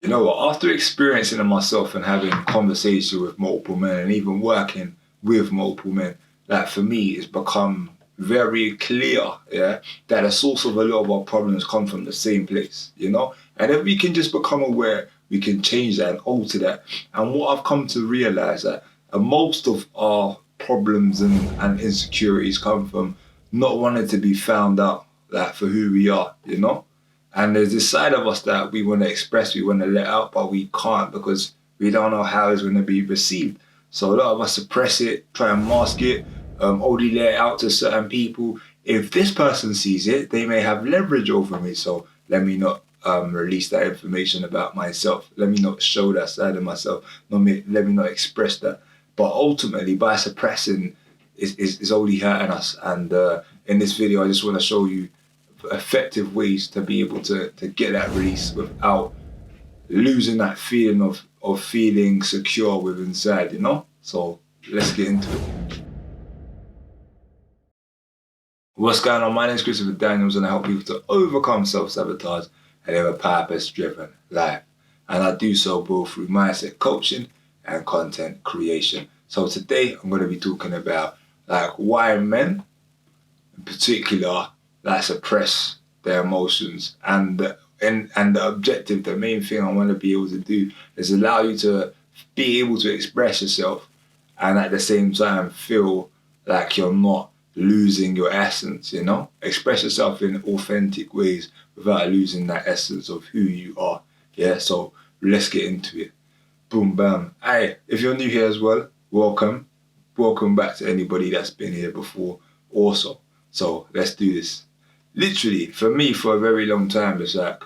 You know what? After experiencing it myself and having conversations with multiple men and even working with multiple men, like for me, it's become very clear, yeah, that the source of a lot of our problems come from the same place, you know? And if we can just become aware, we can change that and alter that. And what I've come to realize that most of our problems and insecurities come from not wanting to be found out, like for who we are, you know? And there's this side of us that we want to express, we want to let out, but we can't because we don't know how it's going to be received. So a lot of us suppress it, try and mask it, only let it out to certain people. If this person sees it, they may have leverage over me. So let me not release that information about myself. Let me not show that side of myself. Let me not express that. But ultimately, by suppressing, is only hurting us. And in this video, I just want to show you effective ways to be able to get that release without losing that feeling of feeling secure within inside, you know? So let's get into it. What's going on? My name is Christopher Daniels and I help people to overcome self-sabotage and live a purpose-driven life. And I do so both through mindset coaching and content creation. So today I'm going to be talking about like why men in particular like suppress their emotions, and the objective, the main thing I want to be able to do is allow you to be able to express yourself and at the same time feel like you're not losing your essence, you know? Express yourself in authentic ways without losing that essence of who you are. Yeah, so let's get into it. Boom, bam. Hey, if you're new here as well, welcome. Welcome back to anybody that's been here before also. So let's do this. Literally, for me, for a very long time, it's like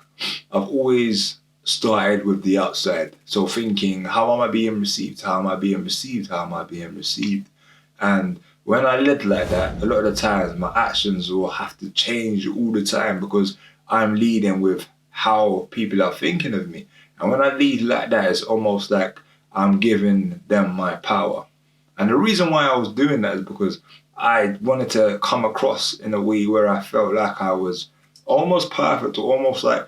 I've always started with the outside. So thinking, how am I being received? How am I being received? How am I being received? And when I led like that, a lot of the times my actions will have to change all the time because I'm leading with how people are thinking of me. And when I lead like that, it's almost like I'm giving them my power. And the reason why I was doing that is because I wanted to come across in a way where I felt like I was almost perfect, or almost like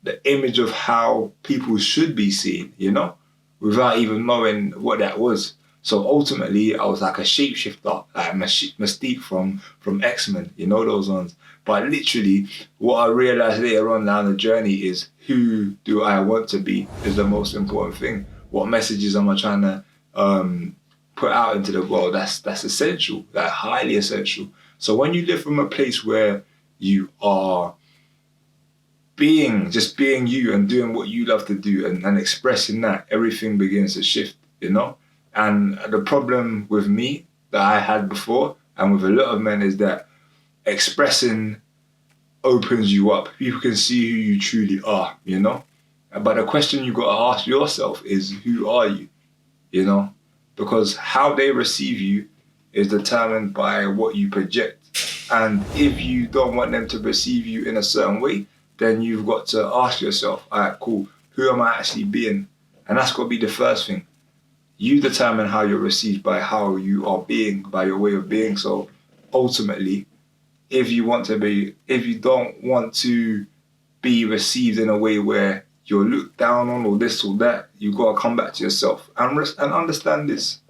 the image of how people should be seen, you know, without even knowing what that was. So ultimately, I was like a shapeshifter, like Mystique from X-Men, you know those ones. But literally, what I realized later on down the journey is who do I want to be is the most important thing. What messages am I trying to put out into the world? That's essential, like highly essential. So when you live from a place where you are just being you and doing what you love to do and expressing that, everything begins to shift, you know? And the problem with me that I had before and with a lot of men is that expressing opens you up. People can see who you truly are, you know? But the question you got to ask yourself is, who are you, you know? Because how they receive you is determined by what you project. And if you don't want them to perceive you in a certain way, then you've got to ask yourself, all right, cool, who am I actually being? And that's got to be the first thing. You determine how you're received by how you are being, by your way of being. So ultimately, if you don't want to be received in a way where you're looked down on or this or that, you've got to come back to yourself and understand this.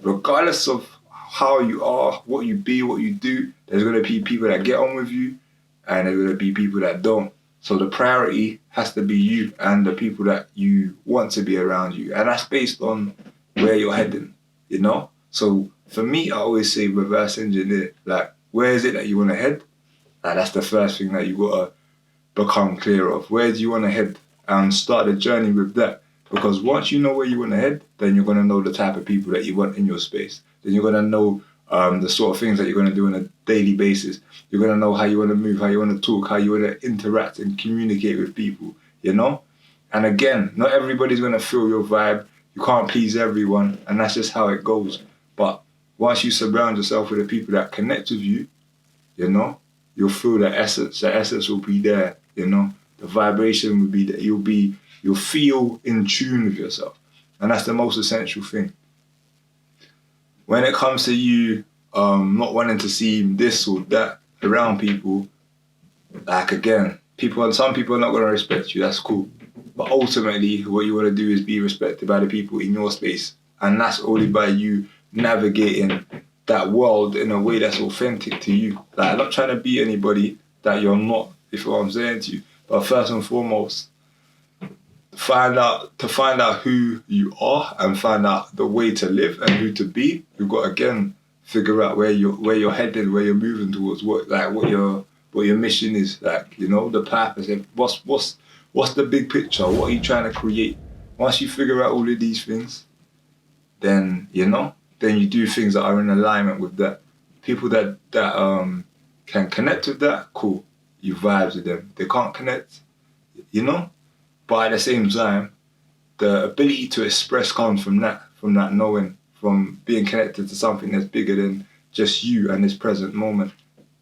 Regardless of how you are, what you be, what you do, there's going to be people that get on with you and there's going to be people that don't. So the priority has to be you and the people that you want to be around you. And that's based on where you're heading, you know? So for me, I always say reverse engineer. Like, where is it that you want to head? Like, that's the first thing that you got to become clear of. Where do you want to head? And start the journey with that. Because once you know where you want to head, then you're going to know the type of people that you want in your space. Then you're going to know the sort of things that you're going to do on a daily basis. You're going to know how you want to move, how you want to talk, how you want to interact and communicate with people, you know? And again, not everybody's going to feel your vibe. You can't please everyone, and that's just how it goes. But once you surround yourself with the people that connect with you, you know, you'll feel the essence. The essence will be there, you know? The vibration will be there. You'll feel in tune with yourself. And that's the most essential thing. When it comes to you not wanting to see this or that around people, like again, some people are not going to respect you. That's cool. But ultimately, what you want to do is be respected by the people in your space. And that's only by you navigating that world in a way that's authentic to you. Like, I'm not trying to be anybody that you're not, if you know what I'm saying to you. But first and foremost, find out who you are and find out the way to live and who to be. You've got to, again, figure out where you're headed, where you're moving towards, what your mission is, like, you know, the purpose. And what's the big picture? What are you trying to create? Once you figure out all of these things, then then you do things that are in alignment with that. People that can connect with that, cool. You vibes with them. They can't connect, you know. But at the same time, the ability to express comes from that knowing, from being connected to something that's bigger than just you and this present moment,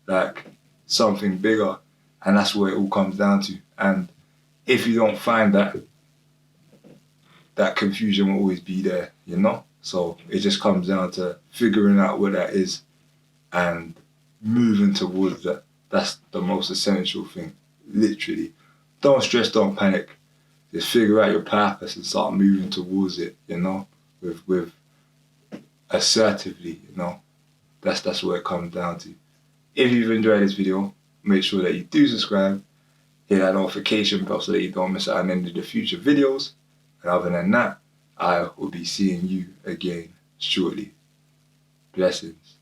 like something bigger, and that's what it all comes down to. And if you don't find that, that confusion will always be there, you know? So it just comes down to figuring out what that is and moving towards that. That's the most essential thing, literally. Don't stress, don't panic. Just figure out your purpose and start moving towards it, you know, with assertively, you know. That's what it comes down to. If you've enjoyed this video, make sure that you do subscribe, hit that notification bell so that you don't miss out on any of the future videos. And other than that, I will be seeing you again shortly. Blessings.